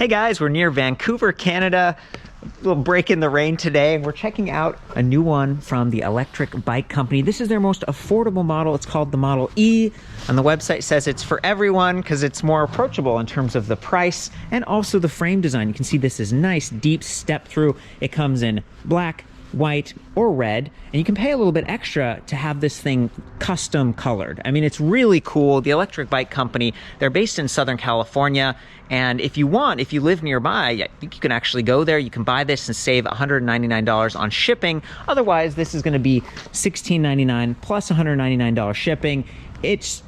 Hey guys, we're near Vancouver, Canada. A little break in the rain today, and we're checking out a new one from the Electric Bike Company. This is their most affordable model. It's called the Model E. On the website says it's for everyone because it's more approachable in terms of the price and also the frame design. You can see this is nice, deep step-through. It comes in black, white, or red, and you can pay a little bit extra to have this thing custom colored. I mean, it's really cool. The Electric Bike Company, they're based in Southern California, and if you live nearby, I think you can actually go there. You can buy this and save $199 on shipping. Otherwise, this is going to be $16.99 plus $199 shipping. It's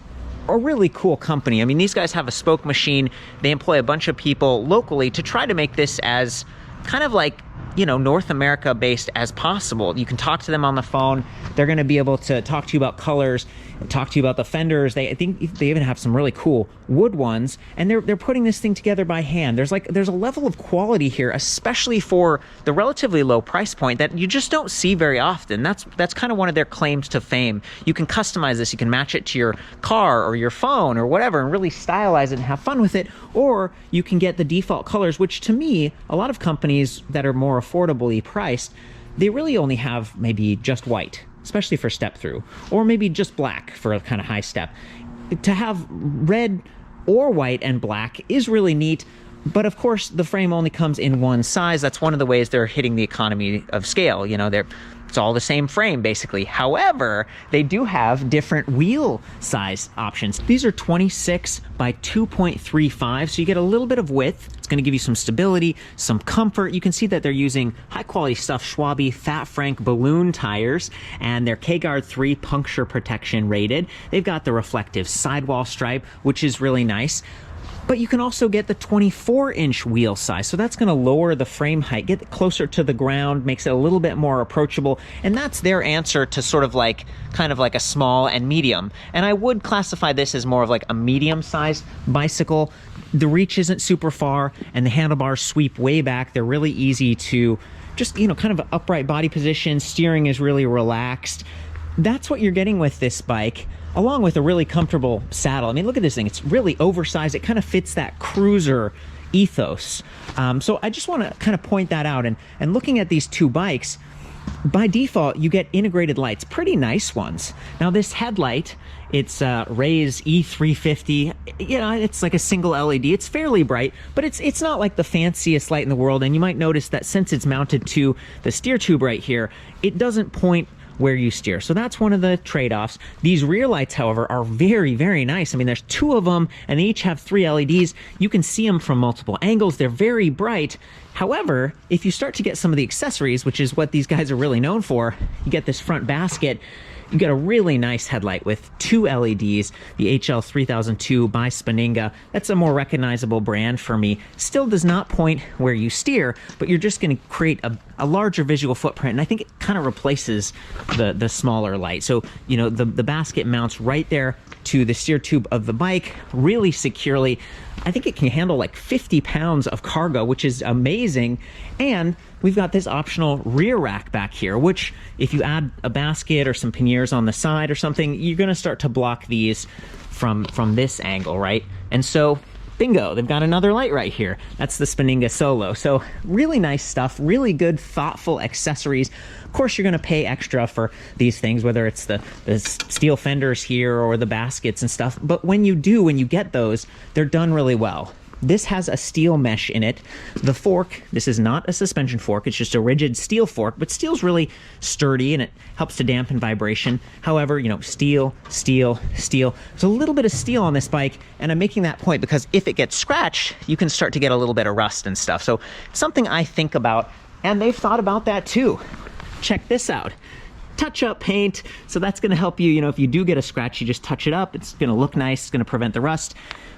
a really cool company. I mean, these guys have a spoke machine. They employ a bunch of people locally to try to make this as kind of like, you know, North America based as possible. You can talk to them on the phone. They're going to be able to talk to you about colors, talk to you about the fenders. I think they even have some really cool wood ones, and they're putting this thing together by hand. There's a level of quality here, especially for the relatively low price point that you just don't see very often. That's kind of one of their claims to fame. You can customize this. You can match it to your car or your phone or whatever and really stylize it and have fun with it. Or you can get the default colors, which to me, a lot of companies that are more affordably priced, they really only have maybe just white, especially for step-through, or maybe just black for a kind of high step. To have red or white and black is really neat, but of course the frame only comes in one size. That's one of the ways they're hitting the economy of scale. You know, it's all the same frame basically. However, they do have different wheel size options. These are 26 by 2.35, so you get a little bit of width. It's going to give you some stability, some comfort. You can see that they're using high quality stuff, Schwalbe Fat Frank balloon tires, and they're K-Guard 3 puncture protection rated. They've got the reflective sidewall stripe, which is really nice. But you can also get the 24-inch wheel size, so that's going to lower the frame height, get it closer to the ground, makes it a little bit more approachable, and that's their answer to sort of like, kind of like a small and medium. And I would classify this as more of like a medium-sized bicycle. The reach isn't super far, and the handlebars sweep way back. They're really easy to just, you know, kind of upright body position. Steering is really relaxed. That's what you're getting with this bike, along with a really comfortable saddle. I mean, look at this thing. It's really oversized. It kind of fits that cruiser ethos. So I just want to kind of point that out. And looking at these two bikes, by default, you get integrated lights, pretty nice ones. Now this headlight, it's Ray's E350. You know, it's like a single LED. It's fairly bright, but it's not like the fanciest light in the world. And you might notice that since it's mounted to the steer tube right here, it doesn't point where you steer. So that's one of the trade-offs. These rear lights, however, are very, very nice. I mean, there's two of them, and they each have 3 LEDs. You can see them from multiple angles. They're very bright. However, if you start to get some of the accessories, which is what these guys are really known for, you get this front basket. You get a really nice headlight with 2 LEDs, the HL3002 by Spaninga. That's a more recognizable brand for me. Still does not point where you steer, but you're just going to create a larger visual footprint, and I think it kind of replaces the smaller light. So, you know, the basket mounts right there to the steer tube of the bike really securely. I think it can handle like 50 pounds of cargo, which is amazing. And we've got this optional rear rack back here, which if you add a basket or some panniers on the side or something, you're going to start to block these from this angle, right? And so bingo, they've got another light right here. That's the Spaninga Solo. So really nice stuff, really good, thoughtful accessories. Of course, you're going to pay extra for these things, whether it's the steel fenders here or the baskets and stuff. But when you get those, they're done really well. This has a steel mesh in it. The fork, this is not a suspension fork, it's just a rigid steel fork, but steel's really sturdy and it helps to dampen vibration. However, you know, steel, steel, steel. There's a little bit of steel on this bike, and I'm making that point because if it gets scratched, you can start to get a little bit of rust and stuff. So something I think about, and they've thought about that too. Check this out. Touch-up paint. So that's going to help you, you know, if you do get a scratch, you just touch it up. It's going to look nice. It's going to prevent the rust.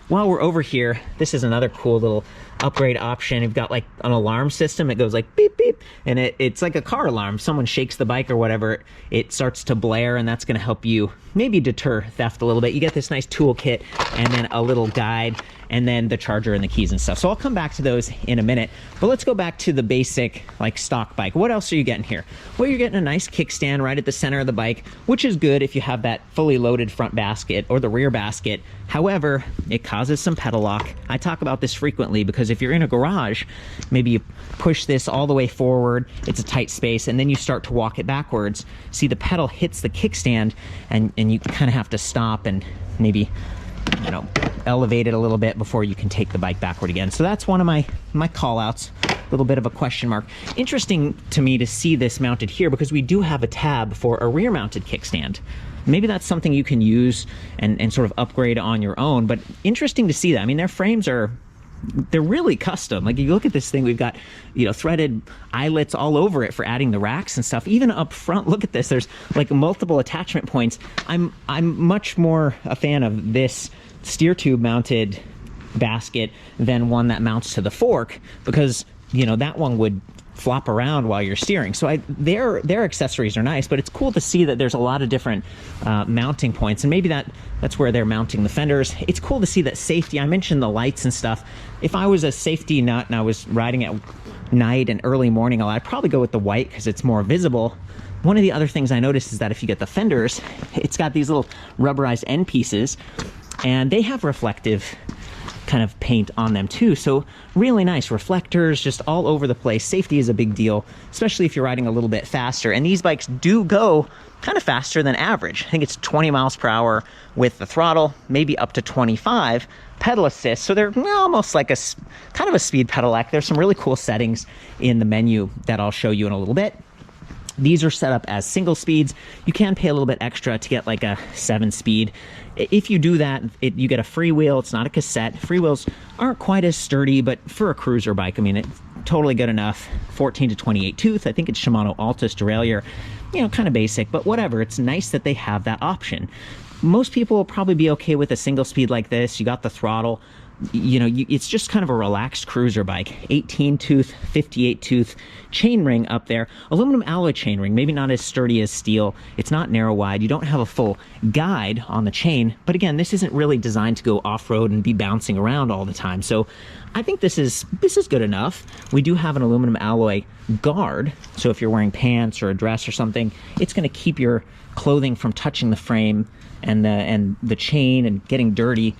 While we're over here, this is another cool little upgrade option. You've got like an alarm system. It goes like beep, beep, and it's like a car alarm. Someone shakes the bike or whatever, it starts to blare, and that's going to help you maybe deter theft a little bit. You get this nice toolkit and then a little guide and then the charger and the keys and stuff. So I'll come back to those in a minute, but let's go back to the basic like stock bike. What else are you getting here? Well, you're getting a nice kickstand right at the center of the bike, which is good if you have that fully loaded front basket or the rear basket. However, it causes some pedal lock. I talk about this frequently because if you're in a garage, maybe you push this all the way forward, it's a tight space, and then you start to walk it backwards. See, the pedal hits the kickstand, and you kind of have to stop and maybe, you know, elevate it a little bit before you can take the bike backward again. So that's one of my call outs. A little bit of a question mark. Interesting to me to see this mounted here because we do have a tab for a rear mounted kickstand. Maybe that's something you can use and sort of upgrade on your own, but interesting to see that. I mean, their frames they're really custom. Like, you look at this thing, we've got, you know, threaded eyelets all over it for adding the racks and stuff. Even up front, look at this, there's like multiple attachment points. I'm much more a fan of this steer tube mounted basket than one that mounts to the fork, because, you know, that one would flop around while you're steering. So their accessories are nice, but it's cool to see that there's a lot of different mounting points, and maybe that's where they're mounting the fenders. It's cool to see that safety. I mentioned the lights and stuff. If I was a safety nut and I was riding at night and early morning, I'd probably go with the white because it's more visible. One of the other things I noticed is that if you get the fenders, it's got these little rubberized end pieces, and they have reflective kind of paint on them too. So really nice reflectors just all over the place. Safety is a big deal, especially if you're riding a little bit faster. And these bikes do go kind of faster than average. I think it's 20 miles per hour with the throttle, maybe up to 25. Pedal assist, so they're almost like a kind of a speed pedelec. There's some really cool settings in the menu that I'll show you in a little bit. These are set up as single speeds. You can pay a little bit extra to get like a 7-speed. If you do that, you get a free wheel. It's not a cassette. Free wheels aren't quite as sturdy, but for a cruiser bike, I mean, it's totally good enough. 14 to 28 tooth. I think it's Shimano Altus derailleur. You know, kind of basic, but whatever. It's nice that they have that option. Most people will probably be okay with a single speed like this. You got the throttle. You know, it's just kind of a relaxed cruiser bike. 18 tooth, 58 tooth chainring up there. Aluminum alloy chainring, maybe not as sturdy as steel. It's not narrow wide. You don't have a full guide on the chain. But again, this isn't really designed to go off-road and be bouncing around all the time. So I think this is good enough. We do have an aluminum alloy guard. So if you're wearing pants or a dress or something, it's going to keep your clothing from touching the frame and the chain and getting dirty.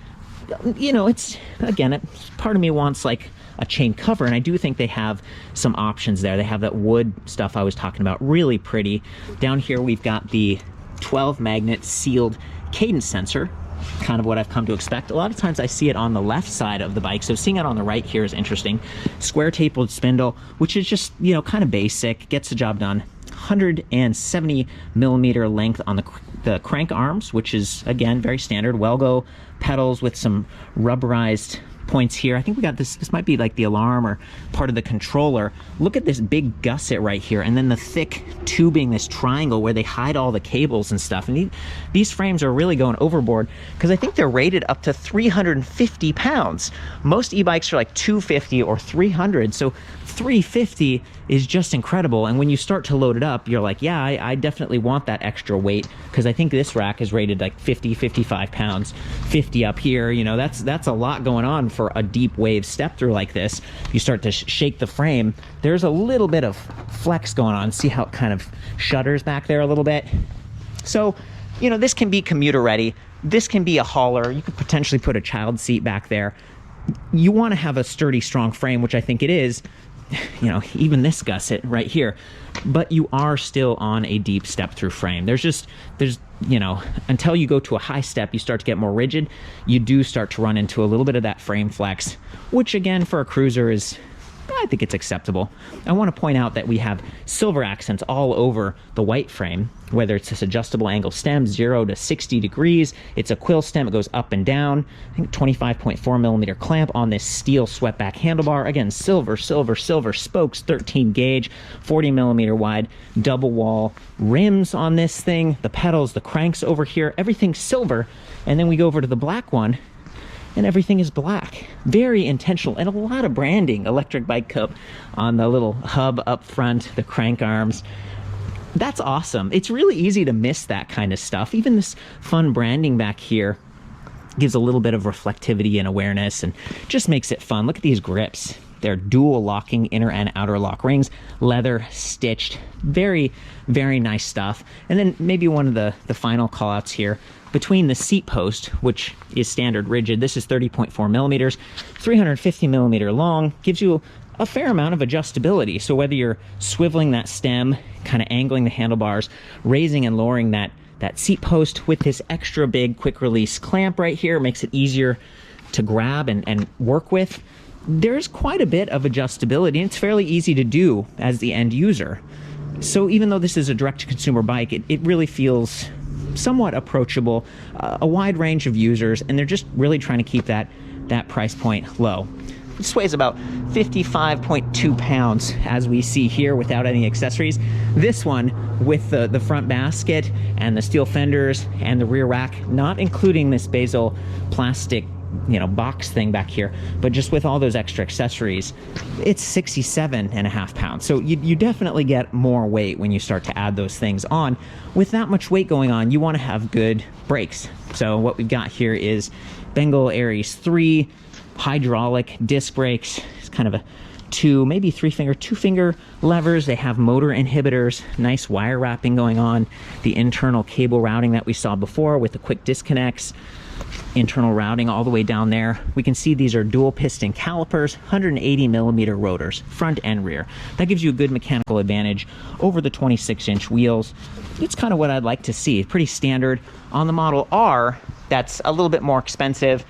You know, it's, again, part of me wants like a chain cover, and I do think they have some options there. They have that wood stuff I was talking about, really pretty. Down here we've got the 12 magnet sealed cadence sensor, kind of what I've come to expect. A lot of times I see it on the left side of the bike, so seeing it on the right here is interesting. Square tapered spindle, which is just, you know, kind of basic, gets the job done. 170 millimeter length on the crank arms, which is, again, very standard. Well-go pedals with some rubberized points here. I think we got this might be like the alarm or part of the controller. Look at this big gusset right here, and then the thick tubing, this triangle where they hide all the cables and stuff. And these frames are really going overboard because I think they're rated up to 350 pounds. Most e-bikes are like 250 or 300, so 350 is just incredible. And when you start to load it up, you're like, yeah, I definitely want that extra weight, because I think this rack is rated like 50, 55 pounds, 50 up here. You know, that's a lot going on for a deep wave step through like this. You start to shake the frame, there's a little bit of flex going on. See how it kind of shudders back there a little bit? So, you know, this can be commuter ready. This can be a hauler. You could potentially put a child seat back there. You want to have a sturdy, strong frame, which I think it is. You know, even this gusset right here, but you are still on a deep step through frame. There's you know, until you go to a high step, you start to get more rigid. You do start to run into a little bit of that frame flex, which again, for a cruiser is, I think it's acceptable. I want to point out that we have silver accents all over the white frame, whether it's this adjustable angle stem, 0 to 60 degrees. It's a quill stem. It goes up and down. I think 25.4 millimeter clamp on this steel swept-back handlebar. Again, silver, silver, silver spokes, 13 gauge, 40 millimeter wide, double wall rims on this thing. The pedals, the cranks over here, everything's silver. And then we go over to the black one, and everything is black. Very intentional, and a lot of branding. Electric Bike Cup on the little hub up front, the crank arms. That's awesome. It's really easy to miss that kind of stuff. Even this fun branding back here gives a little bit of reflectivity and awareness and just makes it fun. Look at these grips. They're dual locking inner and outer lock rings, leather stitched. Very, very nice stuff. And then maybe one of the final call outs here. between the seat post, which is standard rigid, this is 30.4 millimeters, 350 millimeter long, gives you a fair amount of adjustability. So whether you're swiveling that stem, kind of angling the handlebars, raising and lowering that seat post with this extra big quick release clamp right here, makes it easier to grab and work with. There's quite a bit of adjustability, and it's fairly easy to do as the end user. So even though this is a direct-to-consumer bike, it really feels somewhat approachable, a wide range of users, and they're just really trying to keep that price point low. This weighs about 55.2 pounds, as we see here, without any accessories. This one, with the front basket and the steel fenders and the rear rack, not including this bezel plastic, box thing back here, but just with all those extra accessories, it's 67.5 pounds. So you definitely get more weight when you start to add those things on. With that much weight going on, you want to have good brakes. So what we've got here is Bengal Aries 3 hydraulic disc brakes. It's kind of a two finger levers. They have motor inhibitors, nice wire wrapping going on, the internal cable routing that we saw before with the quick disconnects, internal routing all the way down there. We can see these are dual piston calipers, 180 millimeter rotors, front and rear. That gives you a good mechanical advantage over the 26-inch wheels. It's kind of what I'd like to see. Pretty standard. On the Model R, that's a little bit more expensive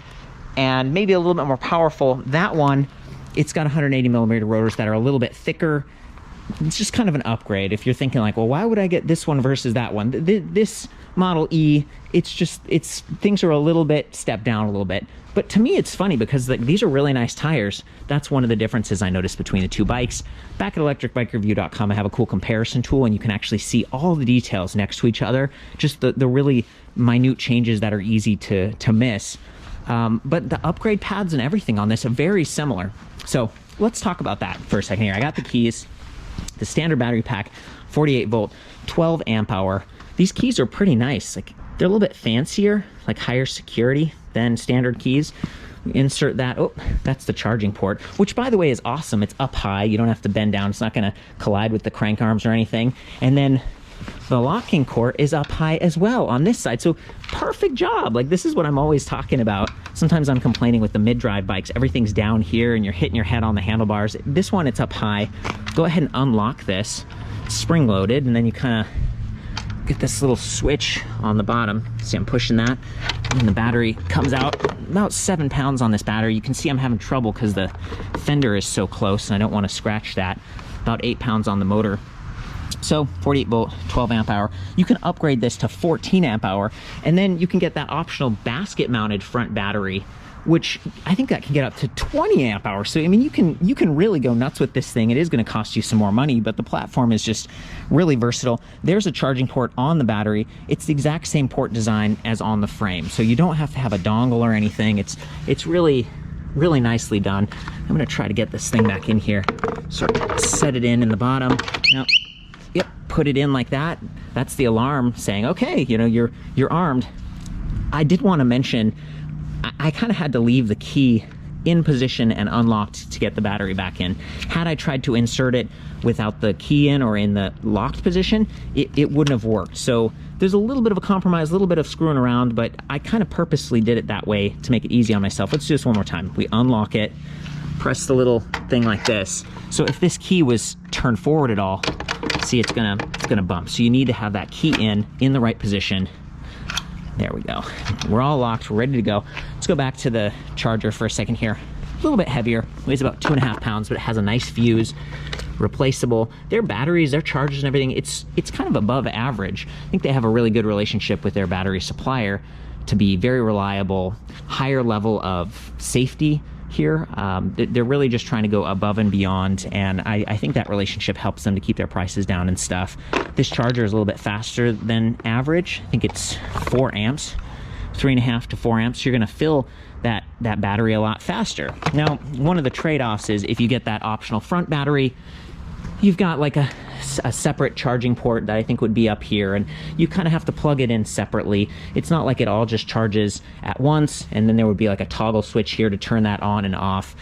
and maybe a little bit more powerful. That one, it's got 180 millimeter rotors that are a little bit thicker. It's just kind of an upgrade. If you're thinking like, well, why would I get this one versus that one? This Model E, things are a little bit stepped down a little bit. But to me, it's funny because these are really nice tires. That's one of the differences I noticed between the two bikes. Back at ElectricBikeReview.com, I have a cool comparison tool, and you can actually see all the details next to each other, just the really minute changes that are easy to miss. But the upgrade pads and everything on this are very similar. So let's talk about that for a second here. I got the keys, the standard battery pack, 48 volt, 12 amp hour. These keys are pretty nice. Like, they're a little bit fancier, like higher security than standard keys. Insert that. Oh, that's the charging port, which by the way is awesome. It's up high. You don't have to bend down. It's not going to collide with the crank arms or anything. And then the locking cord is up high as well on this side. So perfect job. Like, this is what I'm always talking about. Sometimes I'm complaining with the mid-drive bikes. Everything's down here and you're hitting your head on the handlebars. This one, it's up high. Go ahead and unlock this. It's spring-loaded, and then you kind of get this little switch on the bottom. See, I'm pushing that, and the battery comes out. About 7 pounds on this battery. You can see I'm having trouble because the fender is so close, and I don't want to scratch that. About 8 pounds on the motor. So 48 volt, 12 amp hour. You can upgrade this to 14 amp hour, and then you can get that optional basket mounted front battery, which I think that can get up to 20 amp hours. So I mean, you can really go nuts with this thing. It is going to cost you some more money, but the platform is just really versatile. There's a charging port on the battery. It's the exact same port design as on the frame, so you don't have to have a dongle or anything. It's really nicely done. I'm going to try to get this thing back in here. Sort of set it in the bottom. Now, yep, put it in like that. That's the alarm saying, okay, you're armed. I did want to mention, I kind of had to leave the key in position and unlocked to get the battery back in. Had I tried to insert it without the key in or in the locked position, it wouldn't have worked. So there's a little bit of a compromise, a little bit of screwing around, but I kind of purposely did it that way to make it easy on myself. Let's do this one more time. We unlock it, press the little thing like this. So if this key was turned forward at all, see, it's gonna bump. So you need to have that key in the right position. There we go. We're all locked. We're ready to go. Let's go back to the charger for a second here. A little bit heavier. Weighs about 2.5 pounds, but it has a nice fuse. Replaceable. Their batteries, their chargers and everything, it's kind of above average. I think they have a really good relationship with their battery supplier to be very reliable, higher level of safety here. They're really just trying to go above and beyond, and I think that relationship helps them to keep their prices down and stuff. This charger is a little bit faster than average. I think it's 4 amps, 3.5 to 4 amps. You're gonna fill that battery a lot faster. Now, one of the trade-offs is if you get that optional front battery, you've got like a separate charging port that I think would be up here, and you kind of have to plug it in separately. It's not like it all just charges at once, and then there would be like a toggle switch here to turn that on and off.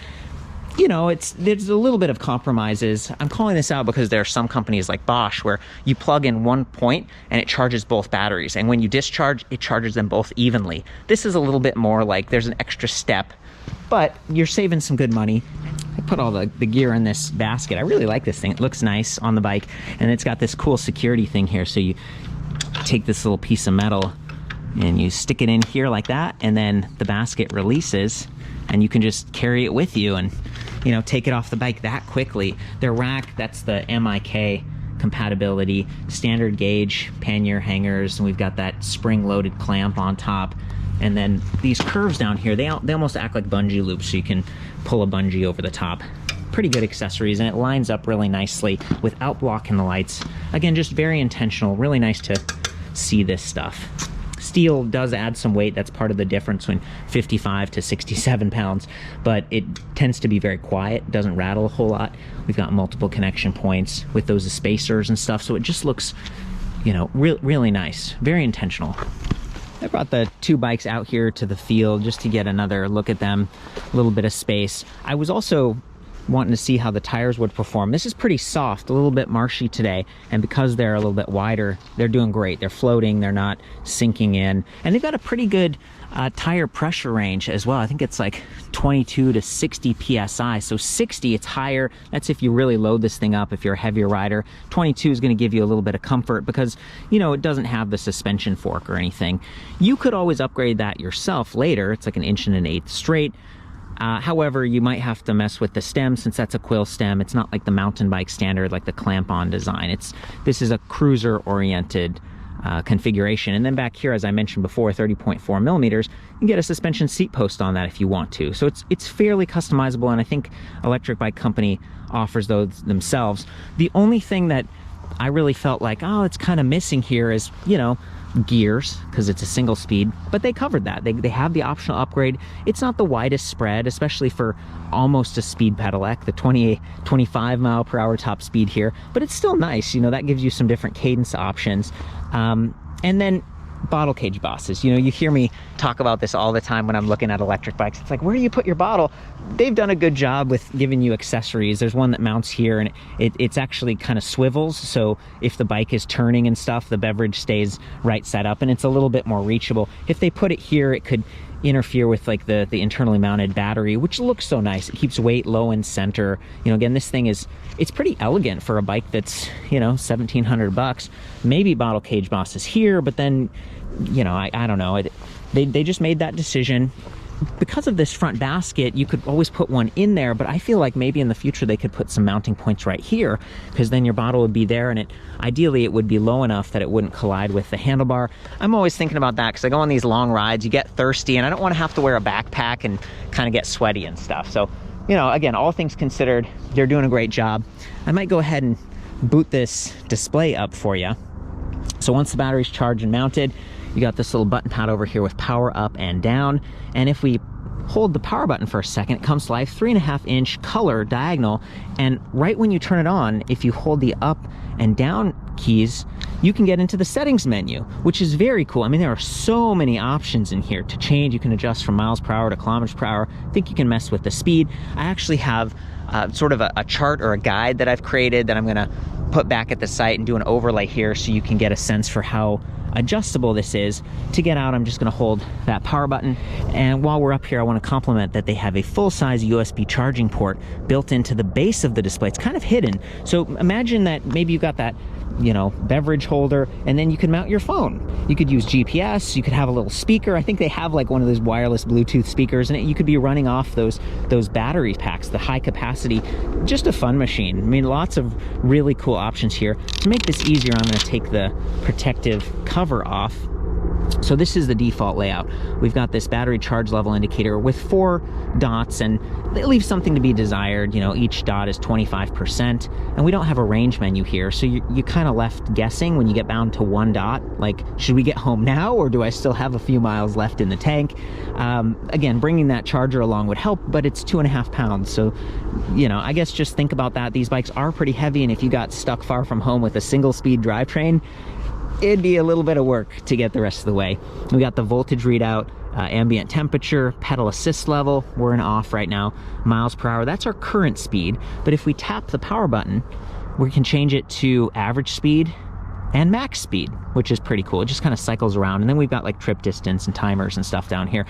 you know, there's a little bit of compromises. I'm calling this out because there are some companies like Bosch where you plug in one point and it charges both batteries, and when you discharge, it charges them both evenly. This is a little bit more like there's an extra step, but you're saving some good money. I put all the gear in this basket. I really like this thing. It looks nice on the bike, and it's got this cool security thing here. So you take this little piece of metal and you stick it in here like that, and then the basket releases and you can just carry it with you and, you know, take it off the bike that quickly. Their rack, that's the MIK compatibility, standard gauge pannier hangers, and we've got that spring-loaded clamp on top. And then these curves down here, they almost act like bungee loops, so you can pull a bungee over the top. Pretty good accessories, and it lines up really nicely without blocking the lights. Again, just very intentional, really nice to see this stuff. Steel does add some weight. That's part of the difference between 55 to 67 pounds, but it tends to be very quiet, doesn't rattle a whole lot. We've got multiple connection points with those spacers and stuff, so it just looks, you know, really nice, very intentional. I brought the two bikes out here to the field just to get another look at them, a little bit of space. I was also wanting to see how the tires would perform. This is pretty soft, a little bit marshy today, and because they're a little bit wider, they're doing great. They're floating, they're not sinking in, and they've got a pretty good tire pressure range as well. I think it's like 22 to 60 psi. So 60, it's higher. That's if you really load this thing up, if you're a heavier rider. 22 is going to give you a little bit of comfort because, you know, it doesn't have the suspension fork or anything. You could always upgrade that yourself later. It's like 1 1/8 inch straight. However, you might have to mess with the stem since that's a quill stem. It's not like the mountain bike standard, like the clamp-on design. This is a cruiser-oriented configuration. And then back here, as I mentioned before, 30.4 millimeters, you can get a suspension seat post on that if you want to. So it's fairly customizable, and I think Electric Bike Company offers those themselves. The only thing that I really felt like, oh, it's kind of missing here is, you know, gears, because it's a single speed, but they covered that. They have the optional upgrade. It's not the widest spread, especially for almost a speed pedelec, the 25 mile per hour top speed here, but it's still nice. You know, that gives you some different cadence options. And then bottle cage bosses. You know, you hear me talk about this all the time when I'm looking at electric bikes. It's like, where do you put your bottle? They've done a good job with giving you accessories. There's one that mounts here, and it's actually kind of swivels, so if the bike is turning and stuff, the beverage stays right side up, and it's a little bit more reachable. If they put it here, it could interfere with like the internally mounted battery, which looks so nice. It keeps weight low in center. You know, again, this thing it's pretty elegant for a bike that's, you know, $1,700. Maybe bottle cage bosses here, but then, you know, I don't know. They just made that decision. Because of this front basket, you could always put one in there, but I feel like maybe in the future they could put some mounting points right here, because then your bottle would be there, and ideally it would be low enough that it wouldn't collide with the handlebar. I'm always thinking about that because I go on these long rides, you get thirsty, and I don't want to have to wear a backpack and kind of get sweaty and stuff. So, you know, again, all things considered, they're doing a great job. I might go ahead and boot this display up for you. So once the battery's charged and mounted, you got this little button pad over here with power up and down. And if we hold the power button for a second, it comes to life, 3.5 inch color diagonal. And right when you turn it on, if you hold the up and down keys, you can get into the settings menu, which is very cool. I mean, there are so many options in here to change. You can adjust from miles per hour to kilometers per hour. I think you can mess with the speed. I actually have sort of a chart or a guide that I've created that I'm gonna put back at the site and do an overlay here so you can get a sense for how adjustable this is. To get out, I'm just going to hold that power button, and while we're up here, I want to compliment that they have a full-size USB charging port built into the base of the display. It's kind of hidden, so imagine that maybe you got that, you know, beverage holder, and then you can mount your phone. You could use GPS, you could have a little speaker. I think they have like one of those wireless Bluetooth speakers, and you could be running off those battery packs, the high capacity. Just a fun machine. I mean, lots of really cool options here. To make this easier, I'm going to take the protective cover off. So this is the default layout. We've got this battery charge level indicator with 4 dots, and they leave something to be desired. You know, each dot is 25%, and we don't have a range menu here, so you kind of left guessing when you get bound to 1 dot, like, should we get home now, or do I still have a few miles left in the tank? Again, bringing that charger along would help, but it's 2.5 pounds, so, you know, I guess just think about that. These bikes are pretty heavy, and if you got stuck far from home with a single-speed drivetrain, it'd be a little bit of work to get the rest of the way. We got the voltage readout ambient temperature, pedal assist level, we're in off right now, miles per hour, that's our current speed. But if we tap the power button, we can change it to average speed and max speed, which is pretty cool. It just kind of cycles around. And then we've got like trip distance and timers and stuff down here.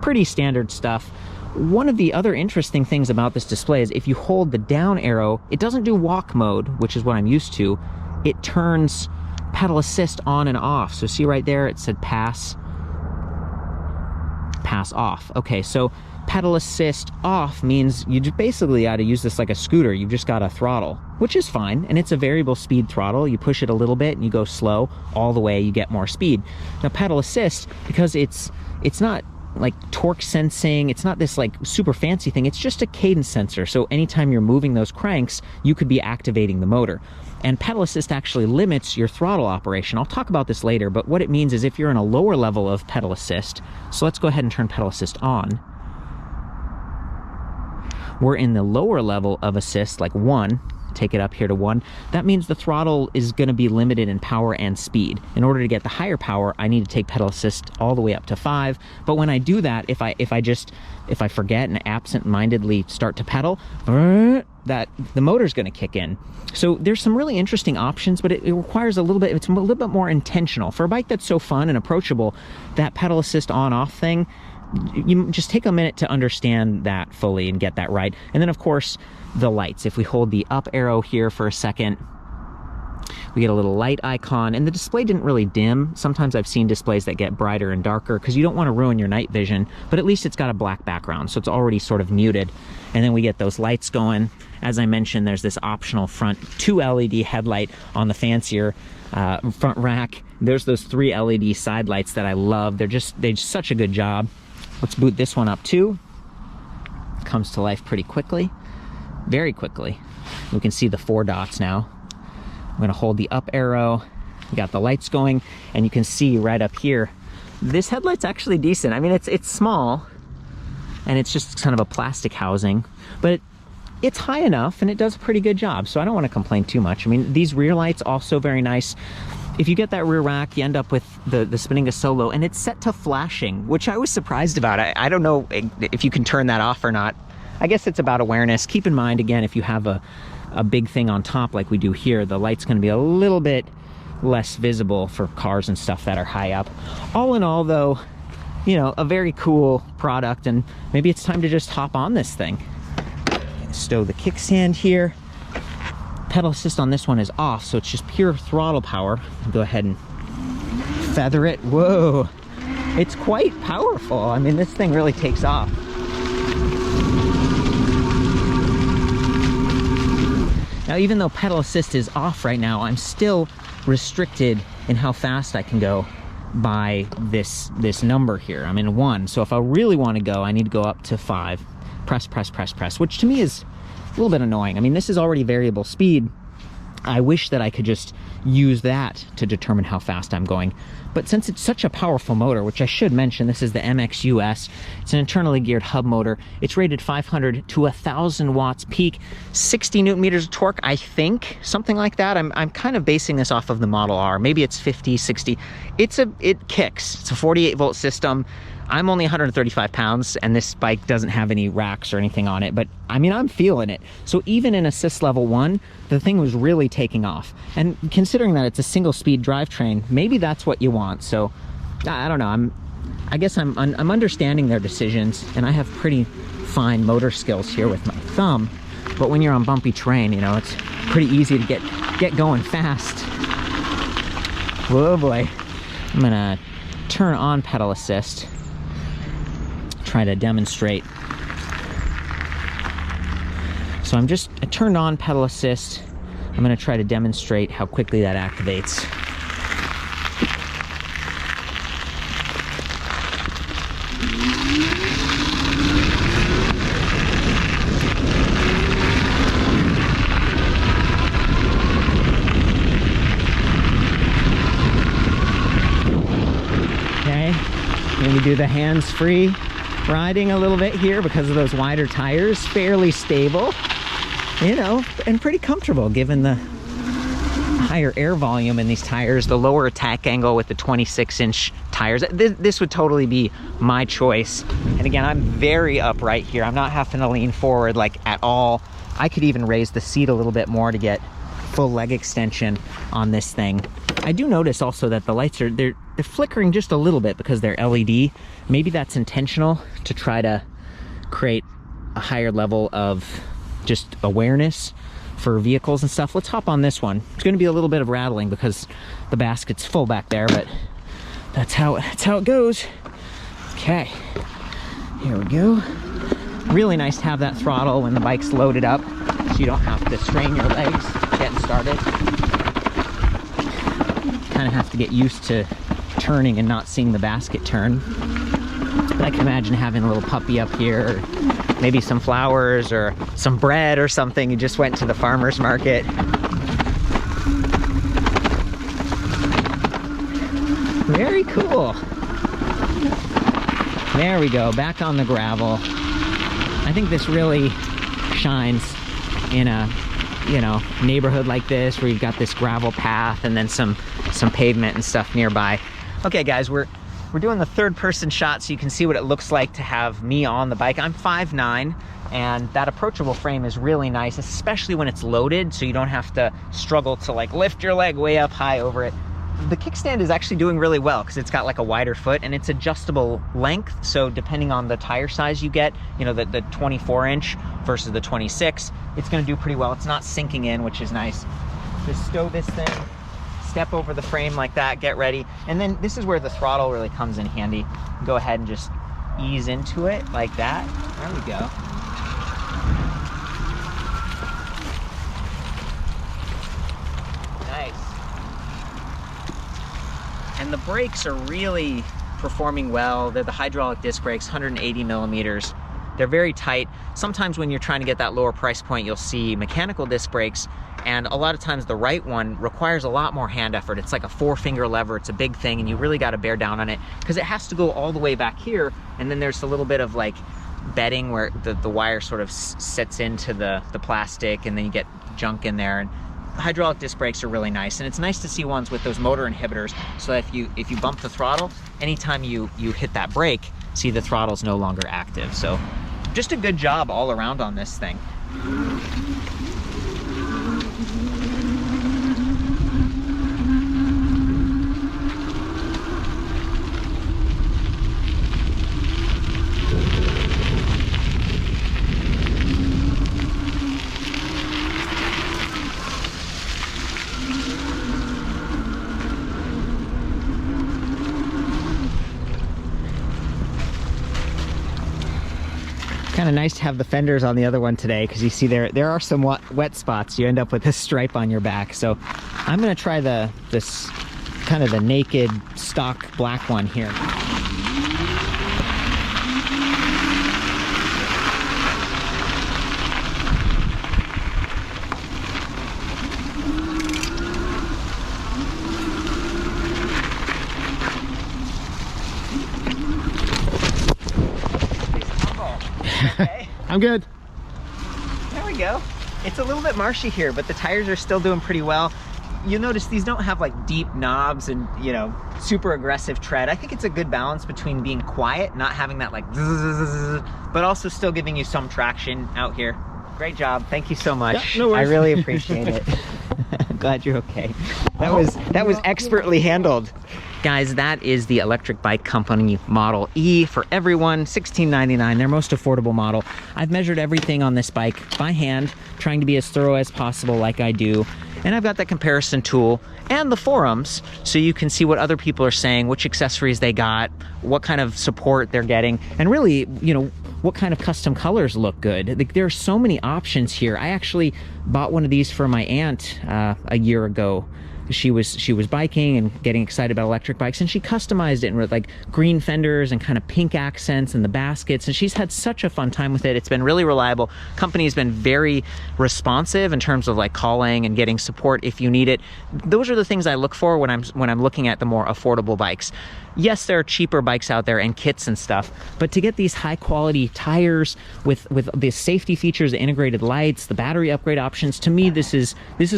Pretty standard stuff. One of the other interesting things about this display is if you hold the down arrow, it doesn't do walk mode, which is what I'm used to. It turns pedal assist on and off. So see right there, it said pass off. Okay, so pedal assist off means you just basically got to use this like a scooter. You've just got a throttle, which is fine. And it's a variable speed throttle. You push it a little bit and you go slow all the way, you get more speed. Now pedal assist, because it's not like torque sensing, it's not this like super fancy thing, it's just a cadence sensor. So anytime you're moving those cranks, you could be activating the motor. And pedal assist actually limits your throttle operation. I'll talk about this later, but what it means is if you're in a lower level of pedal assist, so let's go ahead and turn pedal assist on. We're in the lower level of assist, like 1, take it up here to 1. That means the throttle is going to be limited in power and speed. In order to get the higher power, I need to take pedal assist all the way up to 5. But when I do that, if I forget and absent-mindedly start to pedal, that the motor's going to kick in. So there's some really interesting options, but it requires it's a little bit more intentional. For a bike that's so fun and approachable, that pedal assist on-off thing, you just take a minute to understand that fully and get that right. And then of course the lights. If we hold the up arrow here for a second, we get a little light icon, and the display didn't really dim. Sometimes I've seen displays that get brighter and darker because you don't want to ruin your night vision, but at least it's got a black background, so it's already sort of muted. And then we get those lights going. As I mentioned, there's this optional front 2 LED headlight on the fancier front rack. There's those 3 LED side lights that I love. They do such a good job. Let's boot this one up too. Comes to life pretty quickly, very quickly. We can see the 4 dots now. I'm gonna hold the up arrow. We got the lights going, and you can see right up here, this headlight's actually decent. I mean, it's small, and it's just kind of a plastic housing, but it's high enough, and it does a pretty good job, so I don't want to complain too much. I mean, these rear lights also very nice. If you get that rear rack, you end up with the Spinninga Solo, and it's set to flashing, which I was surprised about. I don't know if you can turn that off or not. I guess it's about awareness. Keep in mind, again, if you have a big thing on top like we do here, the light's going to be a little bit less visible for cars and stuff that are high up. All in all, though, you know, a very cool product, and maybe it's time to just hop on this thing. Stow the kickstand here. Pedal assist on this one is off, so it's just pure throttle power. Go ahead and feather it. Whoa, it's quite powerful. I mean, this thing really takes off. Now, even though pedal assist is off right now, I'm still restricted in how fast I can go by this number here. I'm in 1, so if I really want to go, I need to go up to 5. Press, press, press, press, which to me is a little bit annoying. I mean, this is already variable speed. I wish that I could just use that to determine how fast I'm going. But since it's such a powerful motor, which I should mention, this is the MX US. It's an internally geared hub motor. It's rated 500 to 1,000 watts peak, 60 newton meters of torque, I think, something like that. I'm kind of basing this off of the Model R. Maybe it's 50, 60. It kicks. It's a 48 volt system. I'm only 135 pounds, and this bike doesn't have any racks or anything on it, but I mean, I'm feeling it. So even in assist level 1, the thing was really taking off. And considering that it's a single speed drivetrain, maybe that's what you want. So I don't know, I guess I'm understanding their decisions, and I have pretty fine motor skills here with my thumb, but when you're on bumpy terrain, you know, it's pretty easy to get going fast. Whoa boy. I'm gonna turn on pedal assist. Try to demonstrate. So I turned on pedal assist. I'm going to try to demonstrate how quickly that activates. Okay, maybe do the hands-free riding a little bit here because of those wider tires. Fairly stable, you know, and pretty comfortable given the higher air volume in these tires, the lower attack angle with the 26-inch tires. This would totally be my choice. And again, I'm very upright here. I'm not having to lean forward like at all. I could even raise the seat a little bit more to get full leg extension on this thing. I do notice also that the lights they're flickering just a little bit because they're LED. Maybe that's intentional to try to create a higher level of just awareness for vehicles and stuff. Let's hop on this one. It's going to be a little bit of rattling because the basket's full back there, but that's how it goes. Okay, here we go. Really nice to have that throttle when the bike's loaded up, so you don't have to strain your legs getting started. Kind of have to get used to turning and not seeing the basket turn. But I can imagine having a little puppy up here, or maybe some flowers or some bread or something. You just went to the farmer's market. Very cool. There we go, back on the gravel. I think this really shines in a, you know, neighborhood like this where you've got this gravel path and then some pavement and stuff nearby. Okay guys, we're doing the third person shot so you can see what it looks like to have me on the bike. I'm 5'9", and that approachable frame is really nice, especially when it's loaded, so you don't have to struggle to like lift your leg way up high over it. The kickstand is actually doing really well because it's got like a wider foot and it's adjustable length. So depending on the tire size you get, you know, the 24-inch versus the 26, it's going to do pretty well. It's not sinking in, which is nice. Just stow this thing, step over the frame like that, get ready. And then this is where the throttle really comes in handy. Go ahead and just ease into it like that. There we go. And the brakes are really performing well. They're the hydraulic disc brakes, 180 millimeters. They're very tight. Sometimes when you're trying to get that lower price point, you'll see mechanical disc brakes, and a lot of times the right one requires a lot more hand effort. It's like a 4-finger lever. It's a big thing, and you really got to bear down on it because it has to go all the way back here, and then there's a little bit of like bedding where the wire sort of sets into the plastic, and then you get junk in there. And hydraulic disc brakes are really nice, and it's nice to see ones with those motor inhibitors, so that if you bump the throttle, anytime you hit that brake, see the throttle's no longer active. So just a good job all around on this thing. Kind of nice to have the fenders on the other one today, because you see there are some wet spots. You end up with this stripe on your back. So I'm going to try this kind of the naked stock black one here. Okay. I'm good. There we go. It's a little bit marshy here, but the tires are still doing pretty well. You'll notice these don't have like deep knobs and, you know, super aggressive tread. I think it's a good balance between being quiet, not having that like zzz, but also still giving you some traction out here. Great job. Thank you so much. Yeah, no worries. I really appreciate it. I'm glad you're okay. That was expertly handled. Guys, that is the Electric Bike Company Model E for everyone, $16.99, their most affordable model. I've measured everything on this bike by hand, trying to be as thorough as possible like I do. And I've got that comparison tool and the forums so you can see what other people are saying, which accessories they got, what kind of support they're getting, and really, you know, what kind of custom colors look good. Like, there are so many options here. I actually bought one of these for my aunt a year ago. She was biking and getting excited about electric bikes, and she customized it with like green fenders and kind of pink accents and the baskets, and she's had such a fun time with it. It's been really reliable. Company's been very responsive in terms of like calling and getting support if you need it. Those are the things I look for when I'm looking at the more affordable bikes. Yes, there are cheaper bikes out there and kits and stuff, but to get these high quality tires with the safety features, the integrated lights, the battery upgrade options, to me this is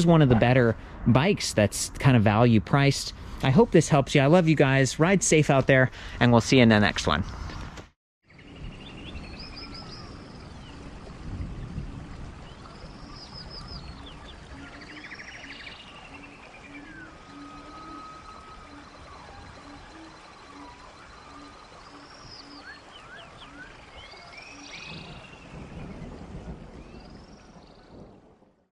one of the better bikes that's kind of value priced. I hope this helps you. I love you guys. Ride safe out there, and we'll see you in the next one.